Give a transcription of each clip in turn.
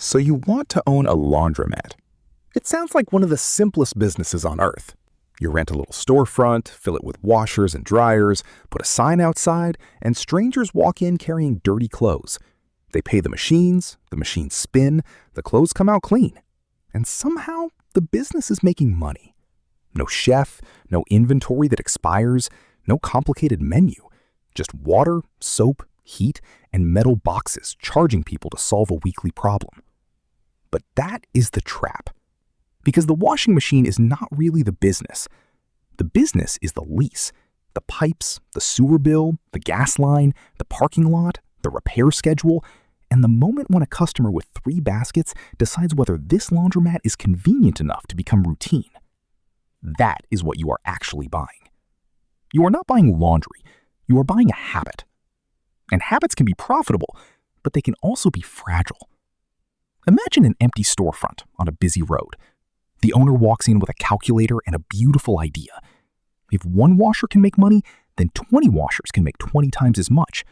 So you want to own a laundromat. It sounds like one of the simplest businesses on earth. You rent a little storefront, fill it with washers and dryers, put a sign outside, and strangers walk in carrying dirty clothes. They pay the machines spin, the clothes come out clean. And somehow, the business is making money. No chef, no inventory that expires, no complicated menu. Just water, soap, heat, and metal boxes charging people to solve a weekly problem. But that is the trap. Because the washing machine is not really the business. The business is the lease, the pipes, the sewer bill, the gas line, the parking lot, the repair schedule, and the moment when a customer with 3 baskets decides whether this laundromat is convenient enough to become routine. That is what you are actually buying. You are not buying laundry, you are buying a habit. And habits can be profitable, but they can also be fragile. Imagine an empty storefront on a busy road. The owner walks in with a calculator and a beautiful idea. If 1 washer can make money, then 20 washers can make 20 times as much.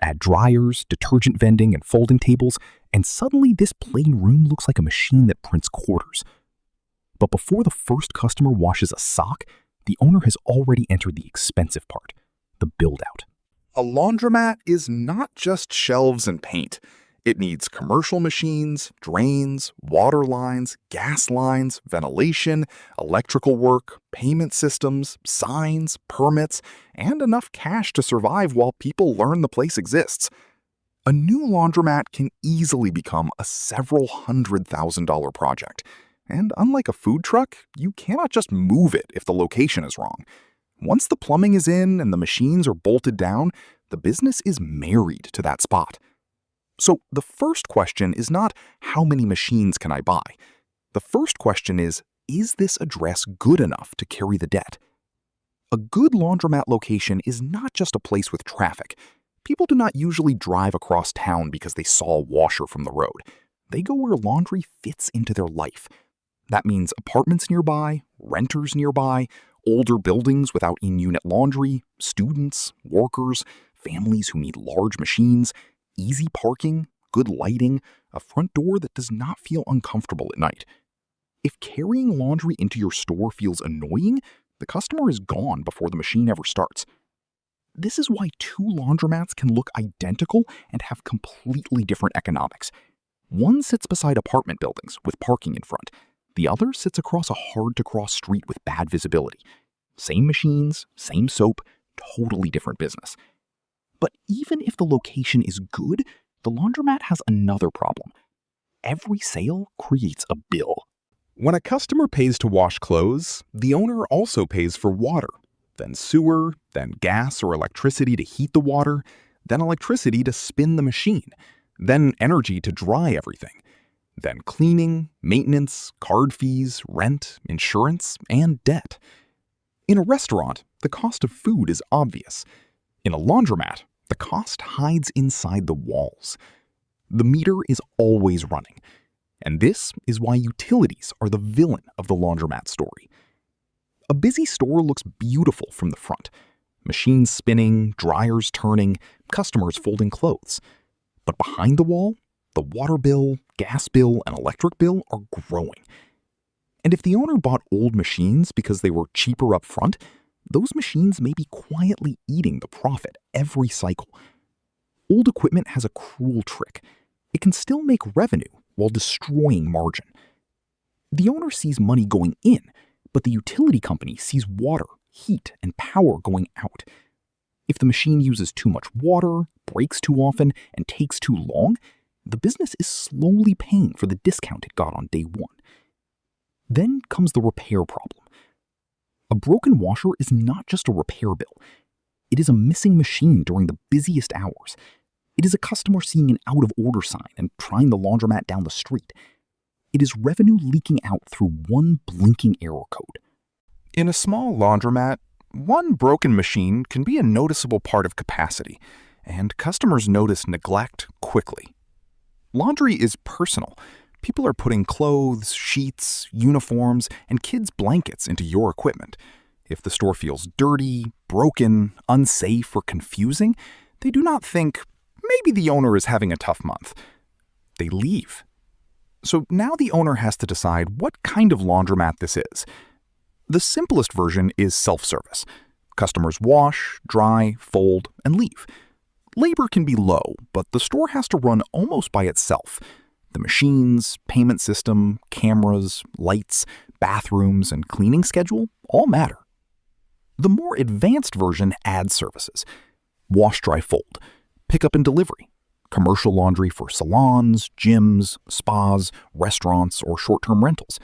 Add dryers, detergent vending, and folding tables, and suddenly this plain room looks like a machine that prints quarters. But before the first customer washes a sock, the owner has already entered the expensive part, the build-out. A laundromat is not just shelves and paint. It needs commercial machines, drains, water lines, gas lines, ventilation, electrical work, payment systems, signs, permits, and enough cash to survive while people learn the place exists. A new laundromat can easily become a several $100,000 project. And unlike a food truck, you cannot just move it if the location is wrong. Once the plumbing is in and the machines are bolted down, the business is married to that spot. So the first question is not, how many machines can I buy? The first question is this address good enough to carry the debt? A good laundromat location is not just a place with traffic. People do not usually drive across town because they saw a washer from the road. They go where laundry fits into their life. That means apartments nearby, renters nearby, older buildings without in-unit laundry, students, workers, families who need large machines, easy parking, good lighting, a front door that does not feel uncomfortable at night. If carrying laundry into your store feels annoying, the customer is gone before the machine ever starts. This is why 2 laundromats can look identical and have completely different economics. One sits beside apartment buildings with parking in front. The other sits across a hard-to-cross street with bad visibility. Same machines, same soap, totally different business. But even if the location is good, the laundromat has another problem. Every sale creates a bill. When a customer pays to wash clothes, the owner also pays for water, then sewer, then gas or electricity to heat the water, then electricity to spin the machine, then energy to dry everything, then cleaning, maintenance, card fees, rent, insurance, and debt. In a restaurant, the cost of food is obvious. In a laundromat, the cost hides inside the walls. The meter is always running. And this is why utilities are the villain of the laundromat story. A busy store looks beautiful from the front. Machines spinning, dryers turning, customers folding clothes. But behind the wall, the water bill, gas bill, and electric bill are growing. And if the owner bought old machines because they were cheaper up front, those machines may be quietly eating the profit every cycle. Old equipment has a cruel trick. It can still make revenue while destroying margin. The owner sees money going in, but the utility company sees water, heat, and power going out. If the machine uses too much water, breaks too often, and takes too long, the business is slowly paying for the discount it got on day 1. Then comes the repair problem. A broken washer is not just a repair bill. It is a missing machine during the busiest hours. It is a customer seeing an out-of-order sign and trying the laundromat down the street. It is revenue leaking out through one blinking error code. In a small laundromat, one broken machine can be a noticeable part of capacity, and customers notice neglect quickly. Laundry is personal. People are putting clothes, sheets, uniforms, and kids' blankets into your equipment. If the store feels dirty, broken, unsafe, or confusing, they do not think, maybe the owner is having a tough month. They leave. So now the owner has to decide what kind of laundromat this is. The simplest version is self-service. Customers wash, dry, fold, and leave. Labor can be low, but the store has to run almost by itself. The machines, payment system, cameras, lights, bathrooms, and cleaning schedule all matter. The more advanced version adds services. Wash, dry, fold, pickup and delivery, commercial laundry for salons, gyms, spas, restaurants, or short-term rentals.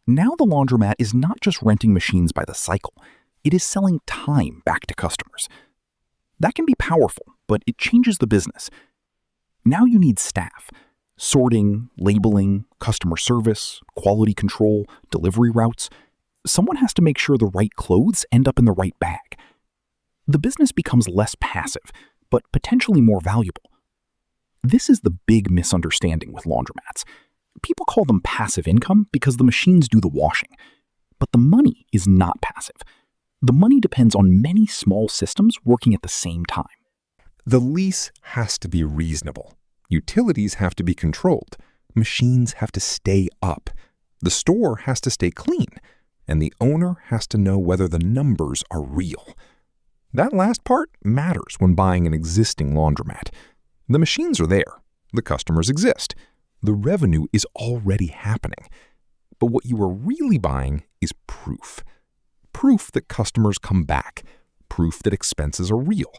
Now the laundromat is not just renting machines by the cycle. It is selling time back to customers. That can be powerful, but it changes the business. Now you need staff. Sorting, labeling, customer service, quality control, delivery routes. Someone has to make sure the right clothes end up in the right bag. The business becomes less passive, but potentially more valuable. This is the big misunderstanding with laundromats. People call them passive income because the machines do the washing. But the money is not passive. The money depends on many small systems working at the same time. The lease has to be reasonable. Utilities have to be controlled. Machines have to stay up. The store has to stay clean. And the owner has to know whether the numbers are real. That last part matters when buying an existing laundromat. The machines are there. The customers exist. The revenue is already happening. But what you are really buying is proof. Proof that customers come back. Proof that expenses are real.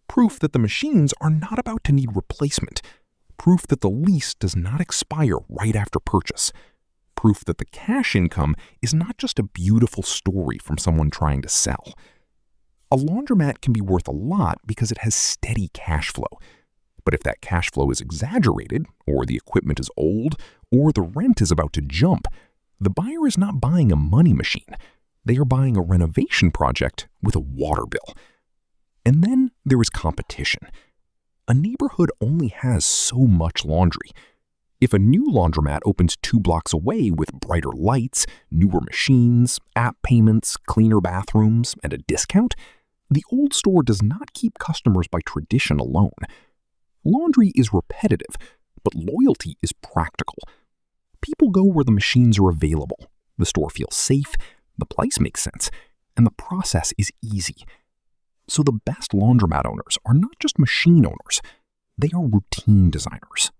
Proof that the machines are not about to need replacement. Proof that the lease does not expire right after purchase. Proof that the cash income is not just a beautiful story from someone trying to sell. A laundromat can be worth a lot because it has steady cash flow. But if that cash flow is exaggerated, or the equipment is old, or the rent is about to jump, the buyer is not buying a money machine. They are buying a renovation project with a water bill. And then there is competition. A neighborhood only has so much laundry. If a new laundromat opens 2 blocks away with brighter lights, newer machines, app payments, cleaner bathrooms, and a discount, the old store does not keep customers by tradition alone. Laundry is repetitive, but loyalty is practical. People go where the machines are available. The store feels safe, the price makes sense, and the process is easy. So the best laundromat owners are not just machine owners, they are routine designers.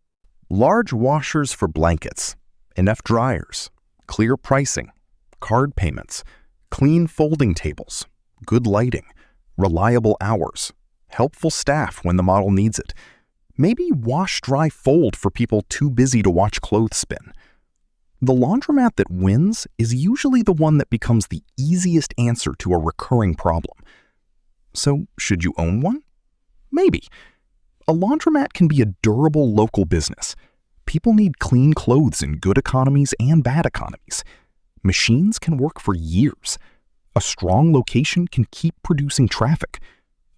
Large washers for blankets, enough dryers, clear pricing, card payments, clean folding tables, good lighting, reliable hours, helpful staff when the model needs it. Maybe wash, dry, fold for people too busy to watch clothes spin. The laundromat that wins is usually the one that becomes the easiest answer to a recurring problem. So, should you own one? Maybe. A laundromat can be a durable local business. People need clean clothes in good economies and bad economies. Machines can work for years. A strong location can keep producing traffic.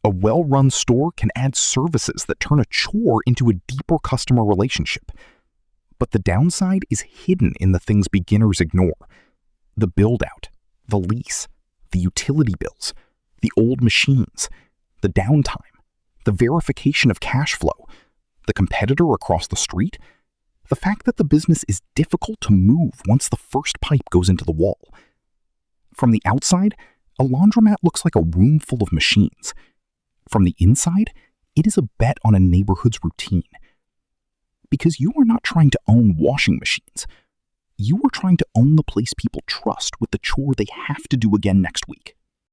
A well-run store can add services that turn a chore into a deeper customer relationship. But the downside is hidden in the things beginners ignore. The build-out, the lease, the utility bills, the old machines, the downtime, the verification of cash flow, the competitor across the street, the fact that the business is difficult to move once the first pipe goes into the wall. From the outside, a laundromat looks like a room full of machines. From the inside, it is a bet on a neighborhood's routine. Because you are not trying to own washing machines. You are trying to own the place people trust with the chore they have to do again next week.